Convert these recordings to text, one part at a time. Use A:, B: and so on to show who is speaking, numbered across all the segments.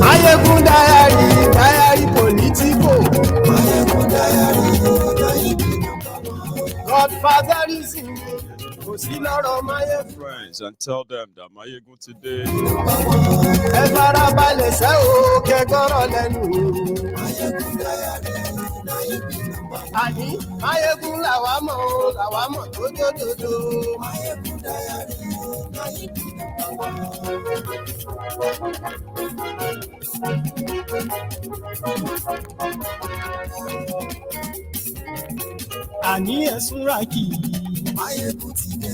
A: Maiyegun diary Politico. Maiyegun diary Godfatherism.
B: Friends, and tell them that Maiyegun today.
A: Maiyegun làwámọ̀ tójódodo. Maiyegun diary. Àní ẹ̀sùn ràkì. Maiyegun ti dé.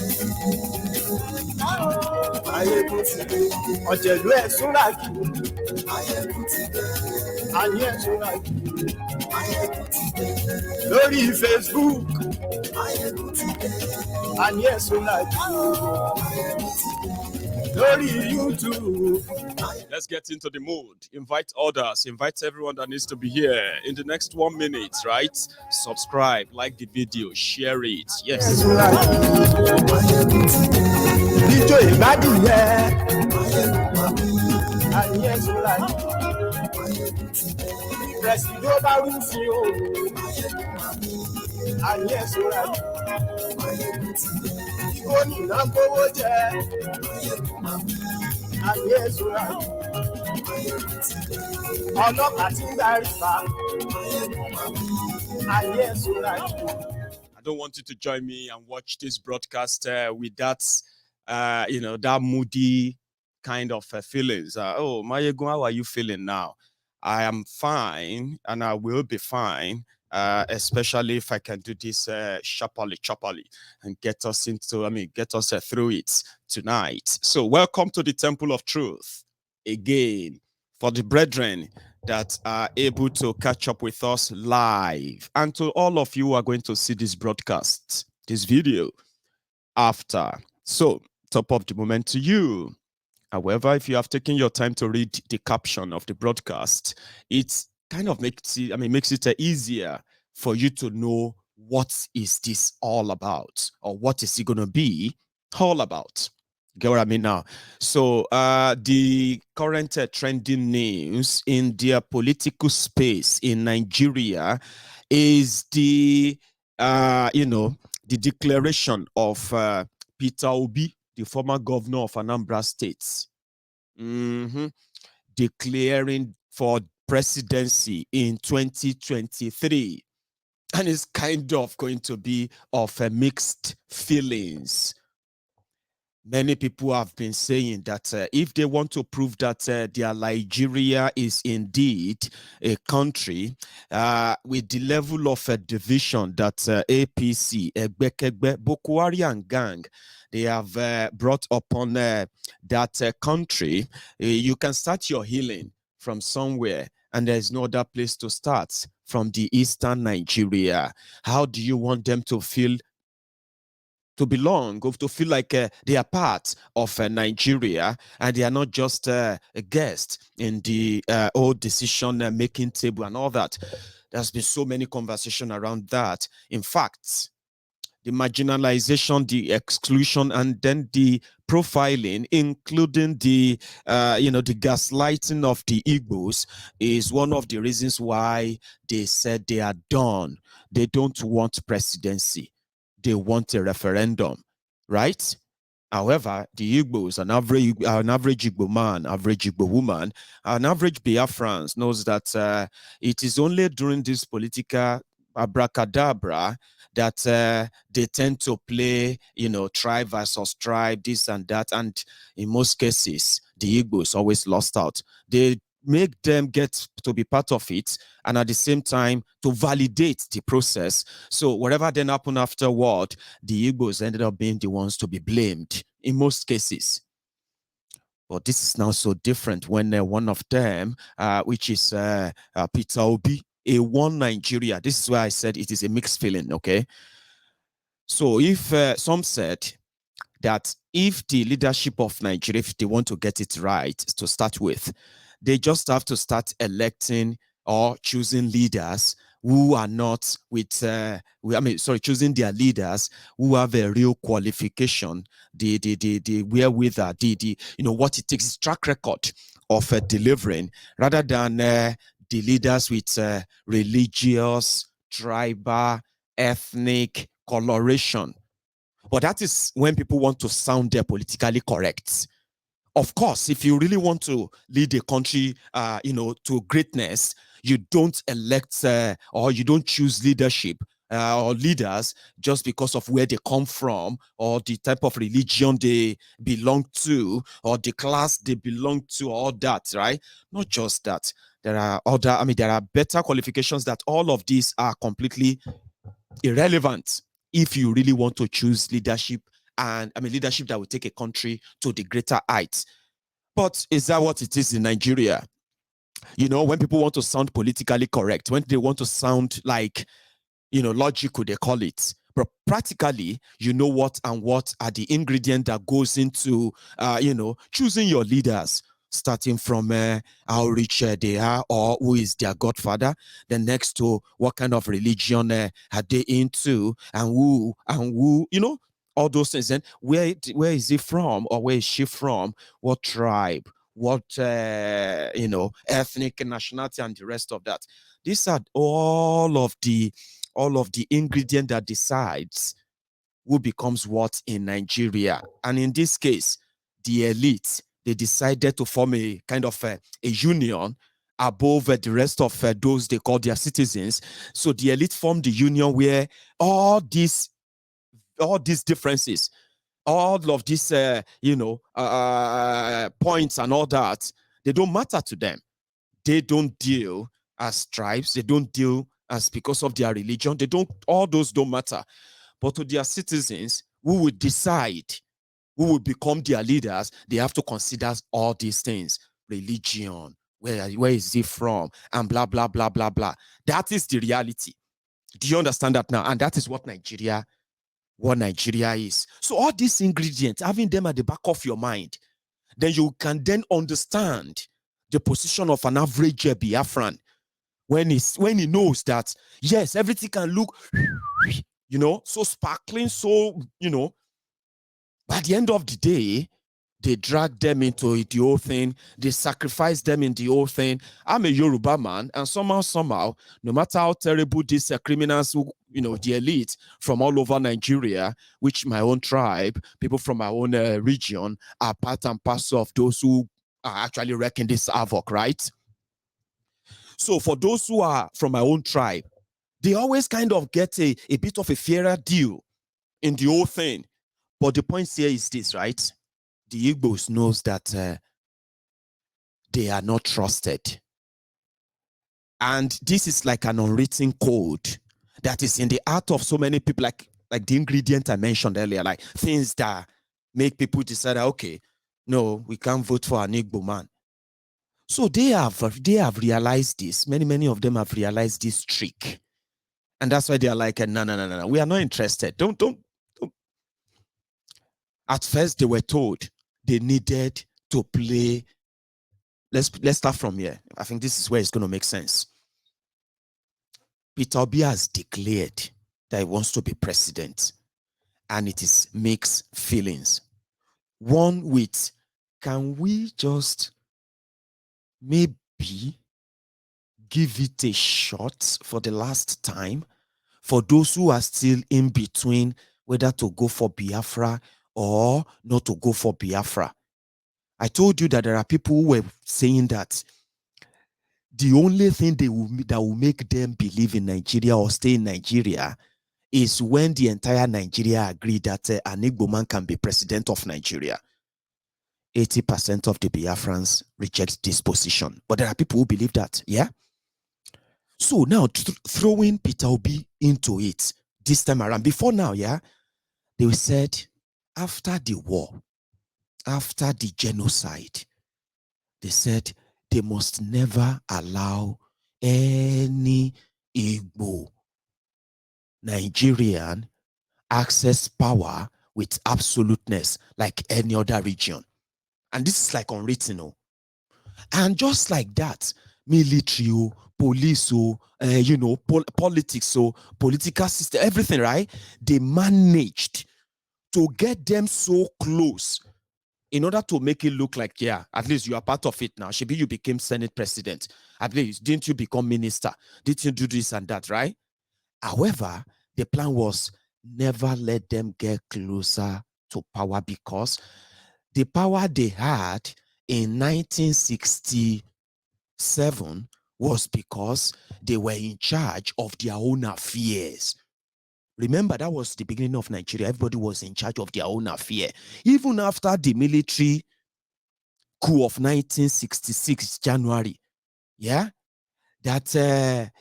A: Maiyegun ti dé. Ọ̀jẹ̀lú ẹ̀sùn ràkì. Maiyegun ti dé. Àní ẹ̀sùn ràkì. Maiyegun ti dé. Lórí Facebook. Maiyegun ti dé. Àní ẹ̀sùn ràkì. Maiyegun ti dé. Lórí YouTube.
B: Let's get into the mood. Invite others. Invite everyone that needs to be here in the next 1 minute, right? Subscribe, like the video, share it. Yes. I don't want you to join me and watch this broadcast with that, that moody kind of feelings. Oh, Maiyegun, how are you feeling now? I am fine, and I will be fine. Especially if I can do this choppily, and get us through it tonight. So welcome to the Temple of Truth again, for the brethren that are able to catch up with us live, and to all of you who are going to see this broadcast, this video after. So top of the moment to you. However, if you have taken your time to read the caption of the broadcast, it's kind of makes it easier for you to know what is this all about, or what is it going to be all about. Get what I mean now? So the current trending news in the political space in Nigeria is the the declaration of Peter Obi, the former governor of Anambra State, declaring for presidency in 2023, and it's kind of going to be of a mixed feelings. Many people have been saying that if they want to prove that their Nigeria is indeed a country with the level of division that APC, Egbekegbe, Boko Haram gang, they have brought upon that country, you can start your healing from somewhere, and there's no other place to start from the eastern Nigeria. How do you want them to feel, to belong, or to feel like they are part of Nigeria, and they are not just a guest in the old decision-making table and all that? There's been so many conversations around that. In fact, the marginalization, the exclusion, and then the profiling, including the the gaslighting of the Igbos, is one of the reasons why they said they are done. They don't want presidency. They want a referendum, right? However, the Igbos, an average Igbo man, average Igbo woman, an average Biafrans knows that it is only during this political abracadabra that they tend to play, tribe versus tribe, this and that. And in most cases, the Igbos always lost out. They make them get to be part of it, and at the same time to validate the process. So whatever then happened afterward, the Igbos ended up being the ones to be blamed in most cases. But this is now so different when one of them, which is Peter Obi, a one Nigeria. This is why I said it is a mixed feeling, okay? So if some said that if the leadership of Nigeria, if they want to get it right to start with, they just have to start electing or choosing leaders who are not choosing their leaders who have a real qualification, the wherewith the what it takes, track record of delivering, rather than the leaders with religious, tribal, ethnic coloration. But that is when people want to sound politically correct. Of course, if you really want to lead a country, to greatness, you don't elect or you don't choose leadership or leaders just because of where they come from or the type of religion they belong to or the class they belong to, all that, right? Not just that. There are better qualifications that all of these are completely irrelevant if you really want to choose leadership, and leadership that will take a country to the greater heights. But is that what it is in Nigeria? When people want to sound politically correct, when they want to sound like, logical, they call it. But practically, what are the ingredients that goes into, choosing your leaders, starting from how rich they are or who is their godfather. Then next to what kind of religion are they into, and who, all those things. And where is he from, or where is she from? What tribe? What ethnic nationality, and the rest of that. These are all of the ingredient that decides who becomes what in Nigeria. And in this case, the elite, they decided to form a kind of a union above the rest of those they call their citizens. So the elite formed the union where all these differences, all of these points and all that, they don't matter to them. They don't deal as tribes. They don't deal as because of their religion. All those don't matter. But to their citizens who would decide who will become their leaders, they have to consider all these things: religion, where is it from, and blah, blah, blah, blah, blah. That is the reality. Do you understand that now? And that is what Nigeria is. So all these ingredients, having them at the back of your mind, then you can then understand the position of an average Biafran when he knows that, yes, everything can look so sparkling, so by the end of the day, they drag them into the whole thing. They sacrifice them in the whole thing. I'm a Yoruba man, and somehow, no matter how terrible these criminals who, the elite from all over Nigeria, which my own tribe, people from my own region, are part and parcel of those who are actually wrecking this havoc, right? So for those who are from my own tribe, they always kind of get a bit of a fairer deal in the whole thing. But the point here is this, right? The Igbos knows that they are not trusted. And this is like an unwritten code that is in the heart of so many people, like the ingredient I mentioned earlier, like things that make people decide, okay, no, we can't vote for an Igbo man. So they have realized this. Many of them have realized this trick. And that's why they are like, no, we are not interested. Don't. At first, they were told they needed to play. Let's start from here. I think this is where it's going to make sense. Peter Obi has declared that he wants to be president, and it is mixed feelings. One with, can we just maybe give it a shot for the last time for those who are still in between whether to go for Biafra or not to go for Biafra? I told you that there are people who were saying that the only thing that will make them believe in Nigeria or stay in Nigeria is when the entire Nigeria agree that an Igbo man can be president of Nigeria. 80% of the Biafrans reject this position. But there are people who believe that, yeah? So now throwing Peter Obi into it this time around, before now, yeah, they said after the war, after the genocide, they said they must never allow any Igbo Nigerian access power with absoluteness like any other region. And this is like unwritten. And just like that, military, police, politics, political system, everything, right? They managed to get them so close in order to make it look like, yeah, at least you are part of it now. Maybe you became Senate president. At least, didn't you become minister? Didn't you do this and that, right? However, the plan was never let them get closer to power, because the power they had in 1967 was because they were in charge of their own affairs. Remember, that was the beginning of Nigeria. Everybody was in charge of their own affair. Even after the military coup of 1966, January, yeah, that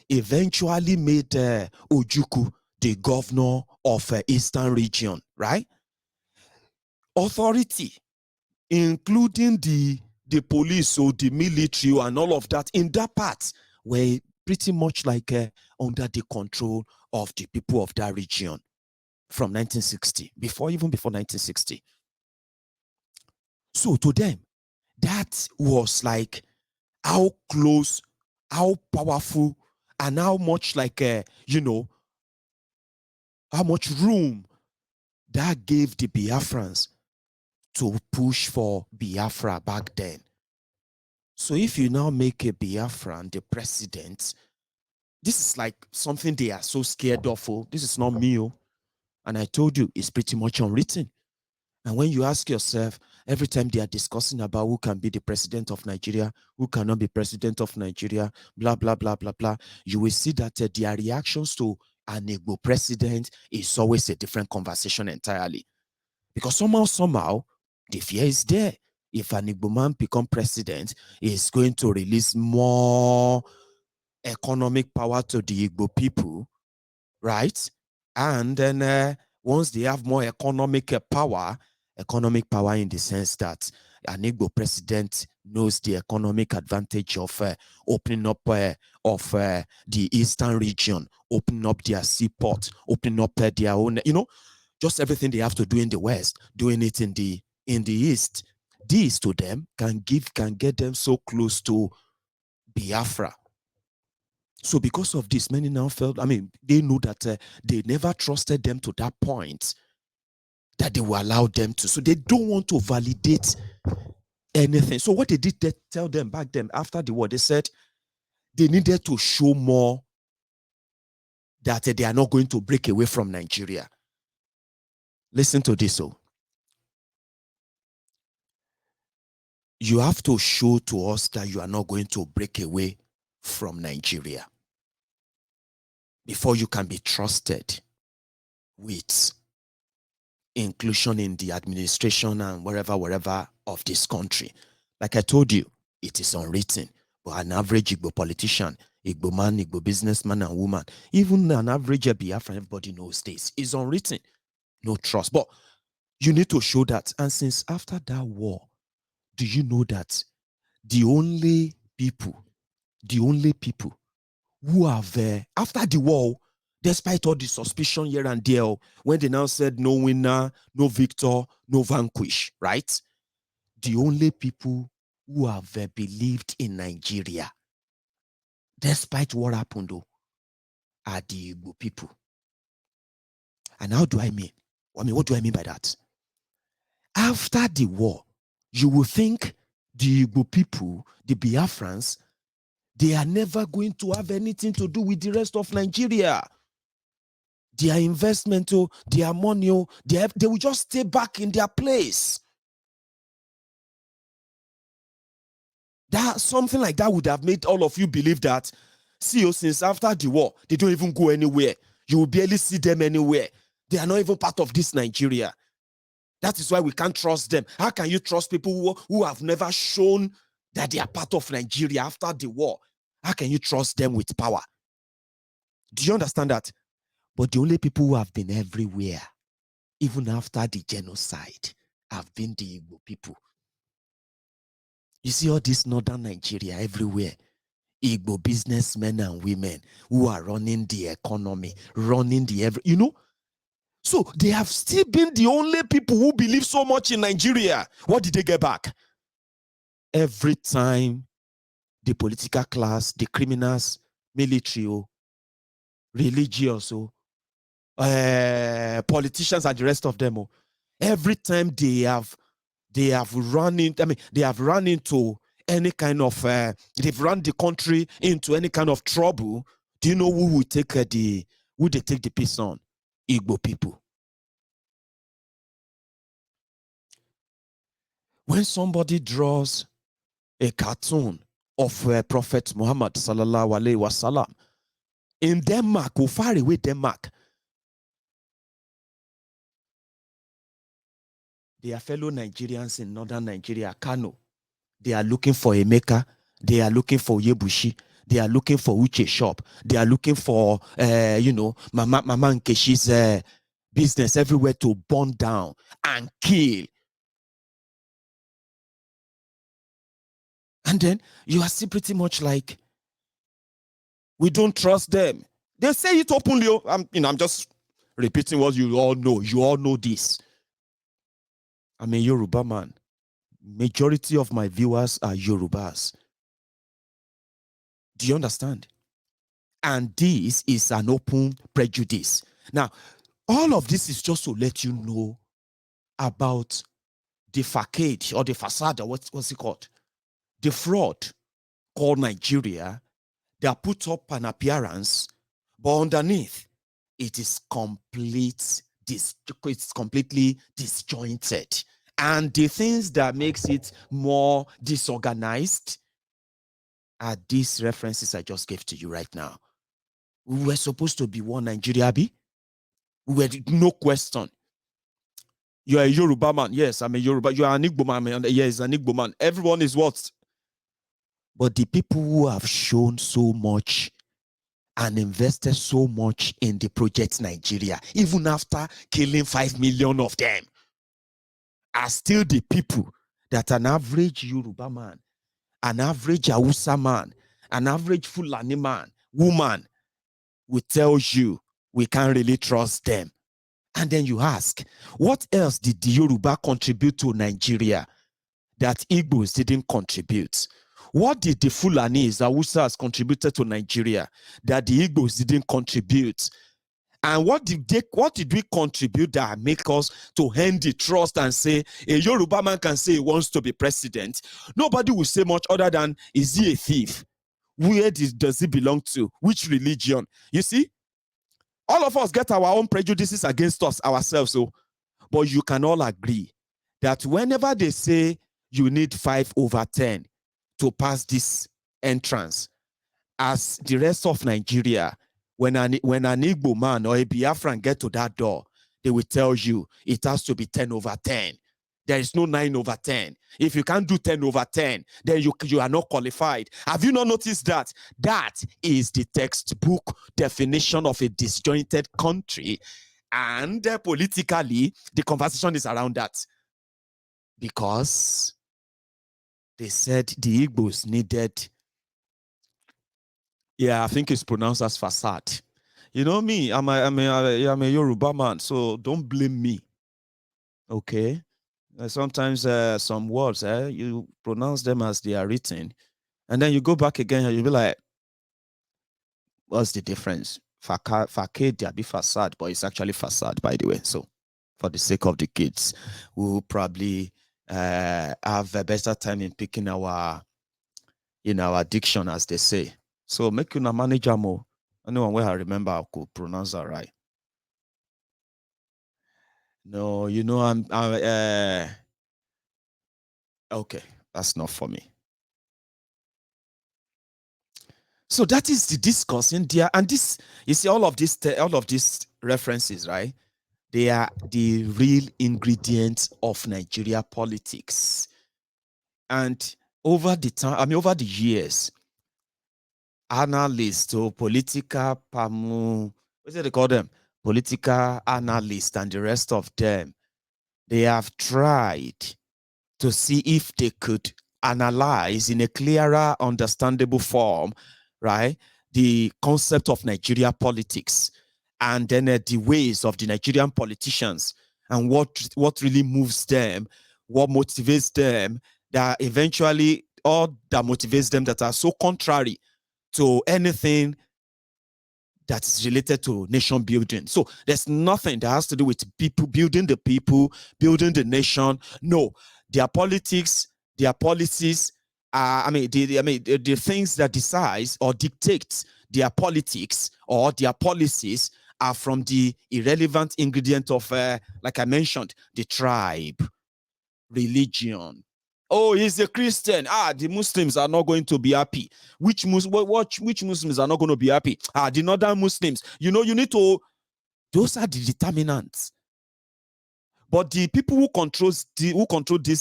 B: eventually made Ojukwu the governor of Eastern region, right? Authority, including the police or the military and all of that in that part, were pretty much like under the control of the people of that region from 1960, even before 1960. So to them, that was like how close, how powerful, and how much like, how much room that gave the Biafrans to push for Biafra back then. So if you now make a Biafran the president, this is like something they are so scared of. This is not me. And I told you, it's pretty much unwritten. And when you ask yourself, every time they are discussing about who can be the president of Nigeria, who cannot be president of Nigeria, blah, blah, blah, blah, blah, you will see that their reactions to an Igbo president is always a different conversation entirely. Because somehow, the fear is there. If an Igbo man become president, he's going to release more economic power to the Igbo people, right? And then once they have more economic power in the sense that an Igbo president knows the economic advantage of opening up of the eastern region, opening up their seaport, opening up their own, just everything they have to do in the west, doing it in the east. This to them can get them so close to Biafra. So because of this, many now felt, they know that they never trusted them to that point that they will allow them to. So they don't want to validate anything. So what they did, they tell them back then after the war, they said they needed to show more that they are not going to break away from Nigeria. Listen to this. You have to show to us that you are not going to break away from Nigeria before you can be trusted with inclusion in the administration and wherever of this country. Like I told you, it is unwritten. But an average Igbo politician, Igbo man, Igbo businessman and woman, even an average Biafran, everybody knows this, is unwritten. No trust. But you need to show that. And since after that war, do you know that the only people who have, after the war, despite all the suspicion here and there, when they now said no winner, no victor, no vanquish, right? The only people who have believed in Nigeria, despite what happened, are the Igbo people. And how do I mean? What do I mean by that? After the war, you will think the Igbo people, the Biafrans, they are never going to have anything to do with the rest of Nigeria. Their investment, their money, they will just stay back in their place. That something like that would have made all of you believe that, since after the war, they don't even go anywhere. You will barely see them anywhere. They are not even part of this Nigeria. That is why we can't trust them. How can you trust people who have never shown that they are part of Nigeria after the war? How can you trust them with power? Do you understand that? But the only people who have been everywhere, even after the genocide, have been the Igbo people. You see all this northern Nigeria everywhere. Igbo businessmen and women who are running the economy, running the So they have still been the only people who believe so much in Nigeria. What did they get back? Every time the political class, the criminals, military, religious, politicians, and the rest of them. Every time they have run into any kind of they've run the country into any kind of trouble. Do you know who will take they take the piece on? Igbo people. When somebody draws a cartoon of Prophet Muhammad sallallahu alaihi wasallam in Denmark, or far away Denmark, their fellow Nigerians in northern Nigeria, Kano, they are looking for a maker, they are looking for Yebushi, they are looking for Uche shop, they are looking for Mama Nkeshi's business everywhere to burn down and kill. And then you are still pretty much like, we don't trust them. They say it openly. I'm just repeating what you all know. You all know this. I'm a Yoruba man. Majority of my viewers are Yorubas. Do you understand? And this is an open prejudice. Now, all of this is just to let you know about the facade or the facade, or what's it called? The fraud called Nigeria. They are put up an appearance, but underneath, it is it's completely disjointed. And the things that makes it more disorganized are these references I just gave to you right now. We were supposed to be one Nigeria, B. We were, no question. You are a Yoruba man. Yes, I'm a Yoruba. You are an Igbo man. Yes, an Igbo man. Everyone is what? But the people who have shown so much and invested so much in the project Nigeria, even after killing 5 million of them, are still the people that an average Yoruba man, an average Hausa man, an average Fulani man, woman will tell you we can't really trust them. And then you ask, what else did the Yoruba contribute to Nigeria that Igbos didn't contribute? What did the Fulanis, Hausas contributed to Nigeria that the Igbos didn't contribute? And what did we contribute that make us to end the trust and say a Yoruba man can say he wants to be president? Nobody will say much other than, is he a thief? Where does he belong to? Which religion? You see, all of us get our own prejudices against us ourselves. But you can all agree that whenever they say you need 5/10 to pass this entrance, as the rest of Nigeria, when an Igbo man or a Biafran get to that door, they will tell you it has to be 10/10. There is no 9/10. If you can't do 10/10, then you are not qualified. Have you not noticed that? That is the textbook definition of a disjointed country. And politically, the conversation is around that. Because they said the Igbos needed, I think it's pronounced as facade. You know me, I'm a Yoruba man, so don't blame me. Okay? Sometimes some words, you pronounce them as they are written, and then you go back again and you'll be like, what's the difference? Facade, there be facade, but it's actually facade, by the way. So for the sake of the kids, we'll probably have a better time in picking our diction, as they say. So make you a manager more. Anyone where I remember I could pronounce that right. No, I'm okay. That's not for me. So that is the discourse in there. And this, you see, all of these references, right? They are the real ingredients of Nigeria politics. And over the years, analysts or political what do they call them? Political analysts and the rest of them, they have tried to see if they could analyze in a clearer, understandable form, right, the concept of Nigeria politics, and then the ways of the Nigerian politicians, and what really moves them, what motivates them, that eventually all that motivates them that are so contrary to anything that is related to nation building. So there's nothing that has to do with people, building the nation. No, their politics, their policies, the things that decide or dictate their politics or their policies are from the irrelevant ingredient of, like I mentioned, the tribe, religion. Oh, he's a Christian. The Muslims are not going to be happy. Which Muslims are not going to be happy? The northern Muslims. You need to, those are the determinants. But the people who control this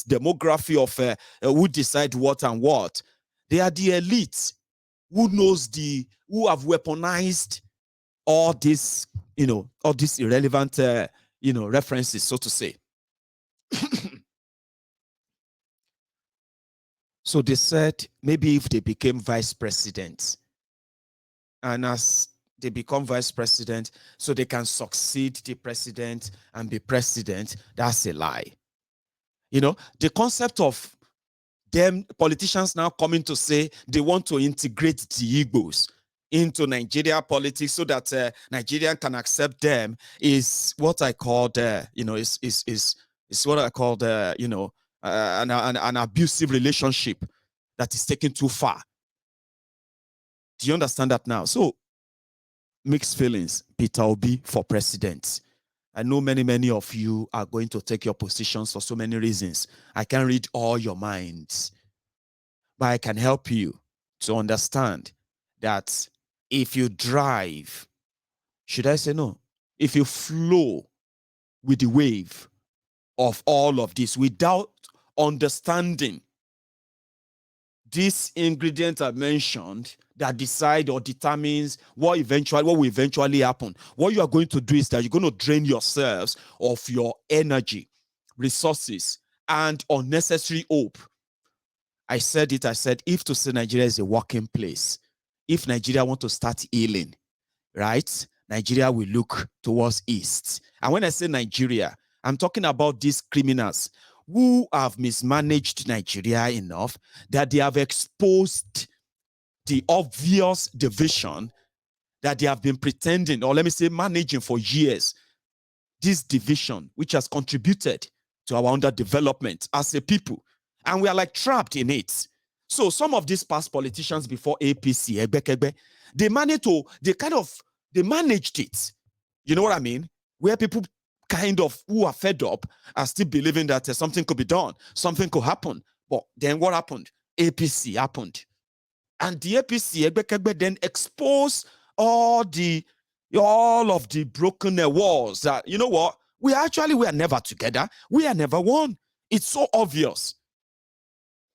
B: demography of who decide what and what, they are the elite who have weaponized all this, all these irrelevant, references, so to say. So they said maybe if they became vice president, and as they become vice president, so they can succeed the president and be president, that's a lie. The concept of them politicians now coming to say they want to integrate the Igbos into Nigeria politics so that Nigerian can accept them is what I call, is what I call, an abusive relationship that is taken too far. Do you understand that now? So, mixed feelings. Peter Obi for president. I know many of you are going to take your positions for so many reasons. I can't read all your minds, but I can help you to understand that if you drive, should I say no? If you flow with the wave of all of this without understanding these ingredients I mentioned that decide or determines what will eventually happen. What you are going to do is that you're going to drain yourselves of your energy, resources, and unnecessary hope. I said if to say Nigeria is a working place, if Nigeria want to start healing, right, Nigeria will look towards east. And when I say Nigeria, I'm talking about these criminals who have mismanaged Nigeria enough that they have exposed the obvious division that they have been pretending, or let me say managing for years. This division, which has contributed to our underdevelopment as a people. And we are like trapped in it. So some of these past politicians before APC, they managed it. You know what I mean? Where people who are fed up are still believing that something could be done, something could happen. But then what happened? APC happened. And the APC then exposed all of the broken walls that, you know what? We are never together. We are never one. It's so obvious.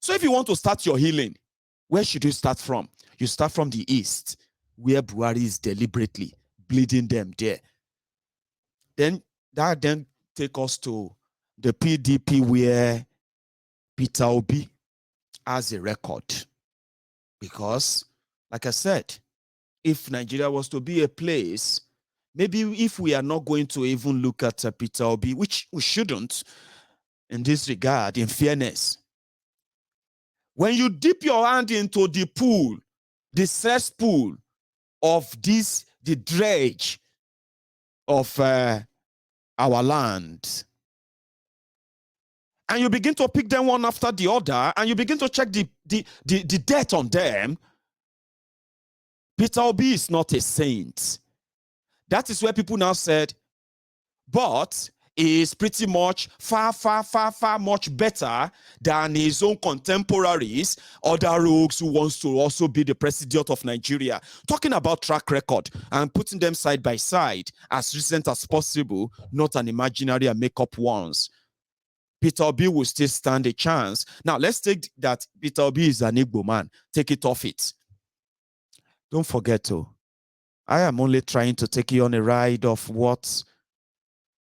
B: So if you want to start your healing, where should you start from? You start from the east, where Buhari is deliberately bleeding them there. Then that take us to the PDP, where Peter Obi has a record. Because, like I said, if Nigeria was to be a place, maybe if we are not going to even look at Peter Obi, which we shouldn't in this regard, in fairness, when you dip your hand into the pool, the cesspool of the dredge of our land, and you begin to pick them one after the other, and you begin to check the debt on them, Peter Obi is not a saint. That is where people now said, but he is pretty much far much better than his own contemporaries, other rogues who wants to also be the president of Nigeria. Talking about track record and putting them side by side as recent as possible, not an imaginary and make-up ones. Peter Obi will still stand a chance. Now, let's take that Peter Obi is an Igbo man. Take it off it. Don't forget, I am only trying to take you on a ride of what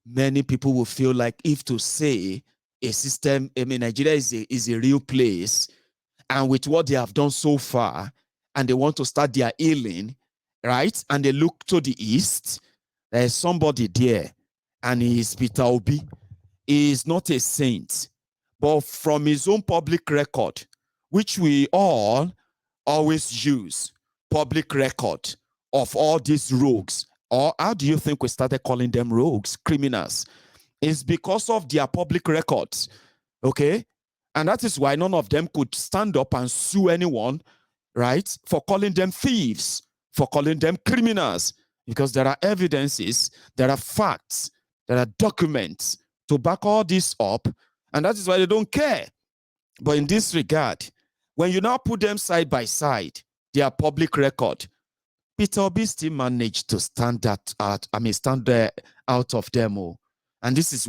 B: many people will feel like if to say a system, Nigeria is a real place, and with what they have done so far, and they want to start their healing, right? And they look to the east, there is somebody there, and he is Peter Obi. He is not a saint, but from his own public record, which we all always use, public record of all these rogues. Or how do you think we started calling them rogues, criminals? It's because of their public records, okay? And that is why none of them could stand up and sue anyone, right, for calling them thieves, for calling them criminals, because there are evidences, there are facts, there are documents to back all this up, and that is why they don't care. But in this regard, when you now put them side by side, their public record, Peter Obi still managed to stand there out of them all. And this is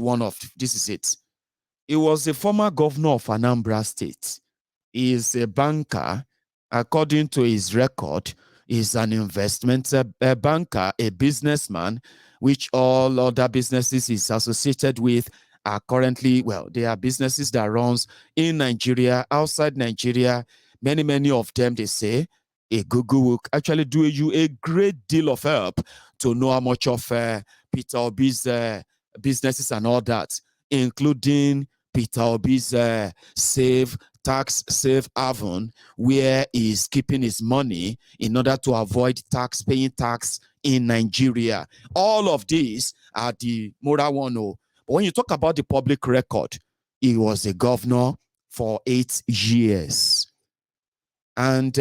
B: it. He was a former governor of Anambra State. He is a banker. According to his record, he's an investment banker, a businessman, which all other businesses he's associated with are currently, well, they are businesses that runs in Nigeria, outside Nigeria. Many of them, they say, a Google will actually do you a great deal of help to know how much of Peter Obi's businesses and all that, including Peter Obi's tax safe haven, where he's keeping his money in order to avoid paying tax in Nigeria. All of these are the moral one. But when you talk about the public record, he was a governor for 8 years. And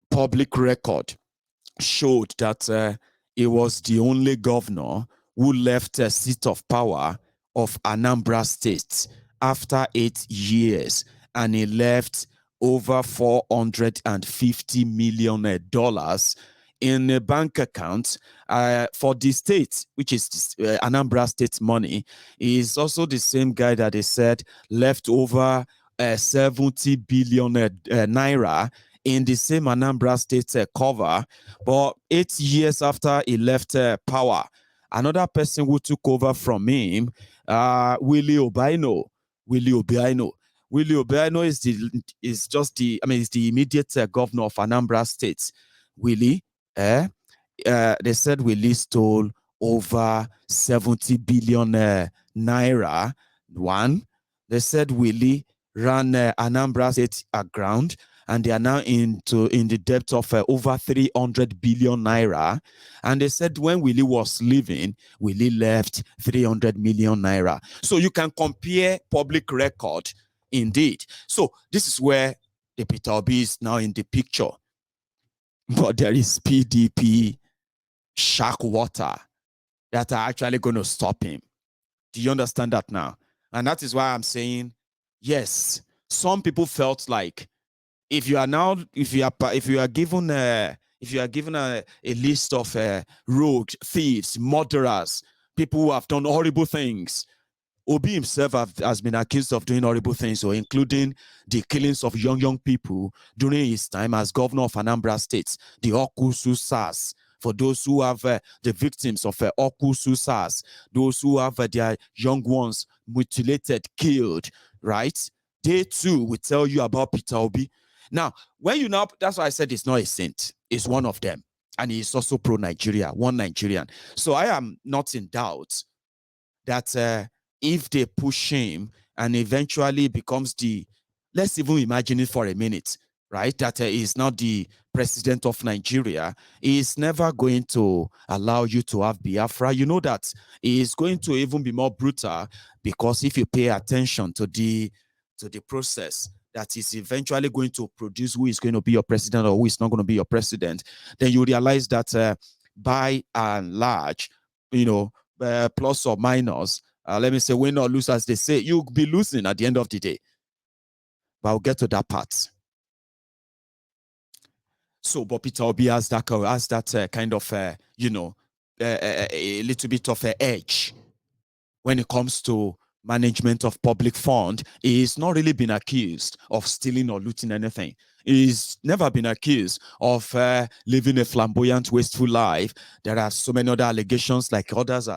B: public record showed that he was the only governor who left a seat of power of Anambra State after 8 years, and he left over $450 million in a bank account for the state, which is Anambra State money. He is also the same guy that they said left over 70 billion naira in the same Anambra State cover. But 8 years after he left power, another person who took over from him, Willie Obiano. Willie Obiano is the immediate governor of Anambra State. Willie, they said Willie stole over 70 billion naira. One, they said Willie ran Anambra State aground, and they are now in the debt of over 300 billion naira. And they said when Willie was leaving, Willie left 300 million naira. So you can compare public record indeed. So this is where the Peter Obi is now in the picture. But there is PDP shark water that are actually going to stop him. Do you understand that now? And that is why I'm saying, yes, some people felt like if you are given a list of rogues, thieves, murderers, people who have done horrible things, Obi himself has been accused of doing horrible things, so including the killings of young people during his time as governor of Anambra State, the Okusu SARS. For those who have the victims of Okusu SARS, those who have their young ones mutilated, killed, right? They too will tell you about Peter Obi. Now, that's why I said it's not a saint. It's one of them. And he's also pro-Nigeria, one Nigerian. So I am not in doubt that if they push him and eventually becomes let's even imagine it for a minute, right? That he's now the president of Nigeria, he is never going to allow you to have Biafra. You know that he is going to even be more brutal, because if you pay attention to the process that is eventually going to produce who is going to be your president or who is not going to be your president, then you realize that by and large, plus or minus, let me say win or lose, as they say, you'll be losing at the end of the day. But I'll get to that part. So, but Peter Obi has that kind of, a little bit of an edge when it comes to management of public fund. He's not really been accused of stealing or looting anything. He's never been accused of living a flamboyant, wasteful life. There are so many other allegations, like others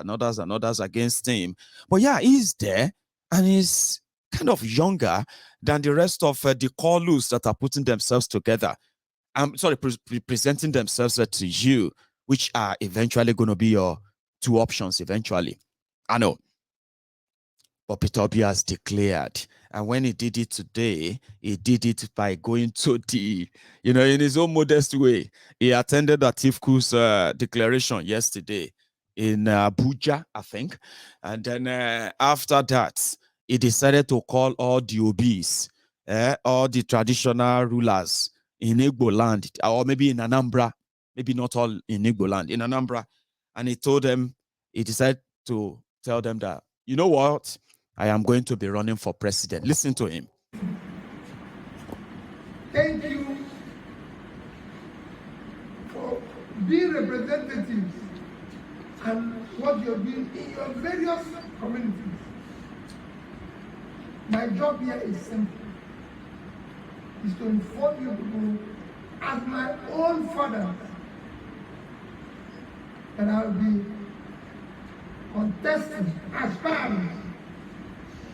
B: against him. But yeah, he's there, and he's kind of younger than the rest of the Kolus that are putting themselves together. I'm sorry, presenting themselves to you, which are eventually going to be your two options eventually. I know. But Peter Obi has declared. And when he did it today, he did it by going to the, in his own modest way. He attended Atifku's declaration yesterday in Abuja, I think. And then after that, he decided to call all the OBs, all the traditional rulers in Igbo land, or maybe in Anambra, maybe not all in Igbo land, in Anambra. And he decided to tell them that, you know what? I am going to be running for president. Listen to him.
C: Thank you for being representatives and what you're doing in your various communities. My job here is simple. Is to inform you people as my own father that I'll be contesting, aspiring.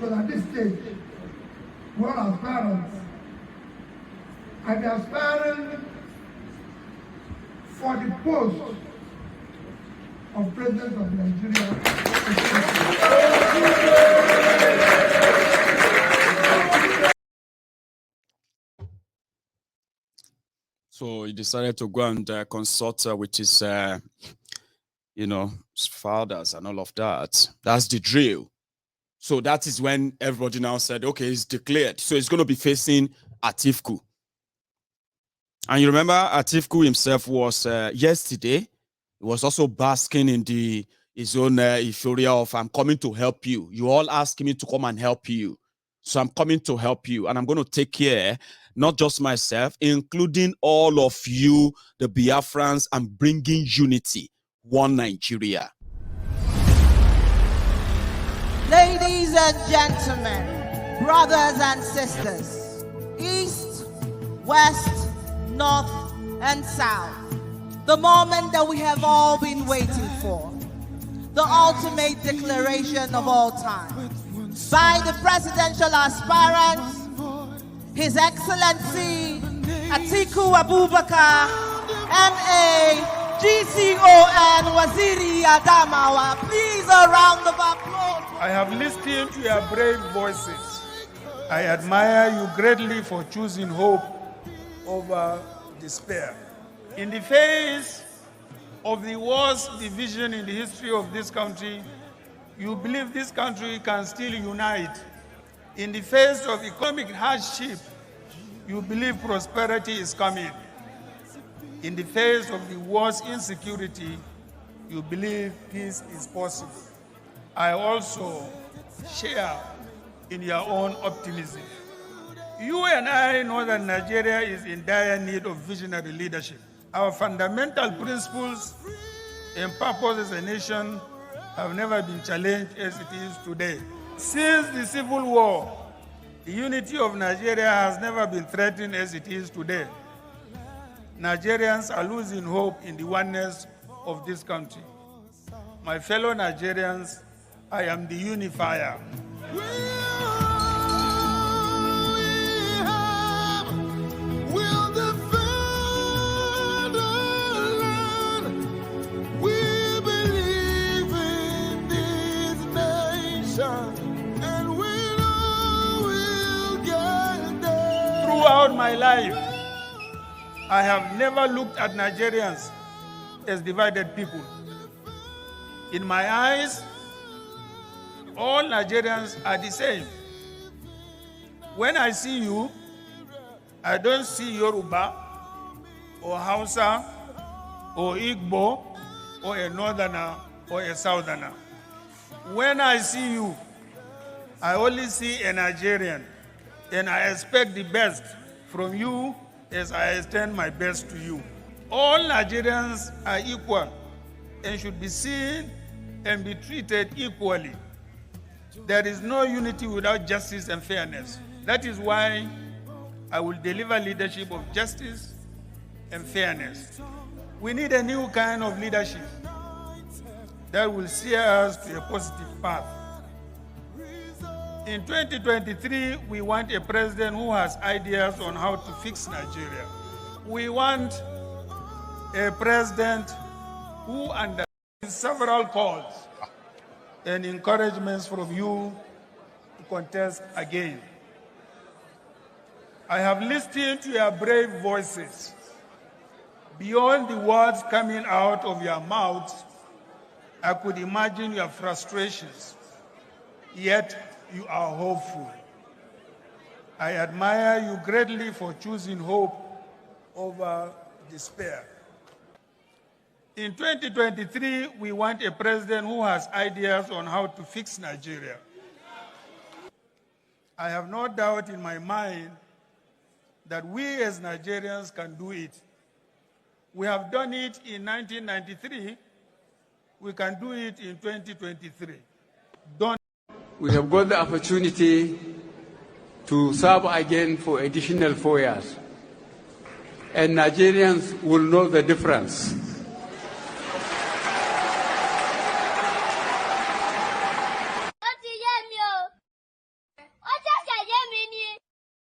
C: Because at this stage, we're all aspirants. I'll be aspiring for the post of President of Nigeria.
B: So he decided to go and consult with his, fathers and all of that. That's the drill. So that is when everybody now said, okay, it's declared. So he's going to be facing Atifku. And you remember Atifku himself was yesterday, he was also basking in his own euphoria of, I'm coming to help you. You all asked me to come and help you. So I'm coming to help you. And I'm going to take care, not just myself, including all of you, the Biafrans, and bringing unity, one Nigeria.
D: Ladies and gentlemen, brothers and sisters, East, West, North, and South, the moment that we have all been waiting for, the ultimate declaration of all time, by the presidential aspirant, His Excellency Atiku Abubakar, MA, GCON, Waziri Adamawa. Please, a round of applause.
E: I have listened to your brave voices. I admire you greatly for choosing hope over despair. In the face of the worst division in the history of this country, you believe this country can still unite. In the face of economic hardship, you believe prosperity is coming. In the face of the worst insecurity, you believe peace is possible. I also share in your own optimism. You and I know that Nigeria is in dire need of visionary leadership. Our fundamental principles and purpose as a nation have never been challenged as it is today. Since the Civil War, the unity of Nigeria has never been threatened as it is today. Nigerians are losing hope in the oneness of this country. My fellow Nigerians, I am the unifier. Throughout my life, I have never looked at Nigerians as divided people. In my eyes, all Nigerians are the same. When I see you, I don't see Yoruba or Hausa or Igbo or a Northerner or a Southerner. When I see you, I only see a Nigerian, and I expect the best from you as I extend my best to you. All Nigerians are equal and should be seen and be treated equally. There is no unity without justice and fairness. That is why I will deliver leadership of justice and fairness. We need a new kind of leadership that will steer us to a positive path. In 2023, we want a president who has ideas on how to fix Nigeria. We want a president who understands several calls and encouragements from you contest again. I have listened to your brave voices. Beyond the words coming out of your mouths, I could imagine your frustrations, yet you are hopeful. I admire you greatly for choosing hope over despair. In 2023, we want a president who has ideas on how to fix Nigeria. I have no doubt in my mind that we as Nigerians can do it. We have done it in 1993. We can do it in 2023.
F: We have got the opportunity to serve again for additional 4 years. And Nigerians will know the difference.